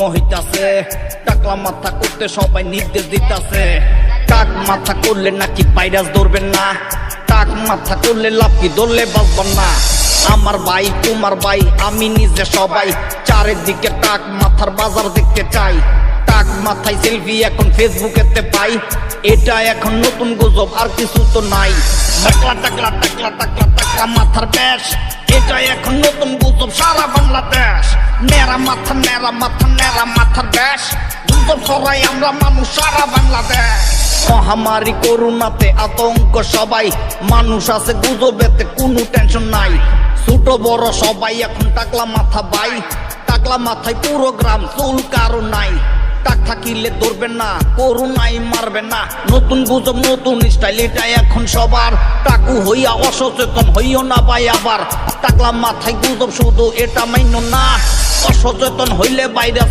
হইতাছে টাকলা মাথা করতে সবাই নির্দেশ দিতাছে। টাক মাথা করলে নাকি ভাইরাস ধরবেন না, টাক মাথা করলে লাভ কি ধরলে বাঁচবেন না। আমার ভাই তোমার ভাই আমি নিজে সবাই চারিদিকে টাক মাথার বাজার দেখতে চাই। টাক মাথায় সেলফি এখন ফেসবুকেতে পাই, এটা এখন নতুন গুজব আর কিছু তো নাই। টাকলা টাকলা টাকলা টাকলা টাকলা মাথার বেশ, এটা এখন নতুন গুজব সারা বাংলাদেশ। নেরা মাথা নেরা মাথা নেরা মাথার বেশ, গুজব ছড়াই আমরা মানুষ সারা বাংলাদেশ। মহামারী করোনাতে আতঙ্ক সবাই, মানুষ আছে গুজবেতে কোনো টেনশন নাই। ছোট বড় সবাই এখন টাকলা মাথা ভাই, টাকলা মাথায় পুরো গ্রাম চুল কারো নাই। টাক থাকিলে ধরবেন না, করোনাই মারবেন না। নতুন গুজব নতুন স্টাইল, এটা এখন সবার। টাকু হইয়া অসচেতন হইও না ভাই আবার, টাকলা মাথায় গুজব শুধু এটা মাইনো না। অসচেতন হইলে বাইরে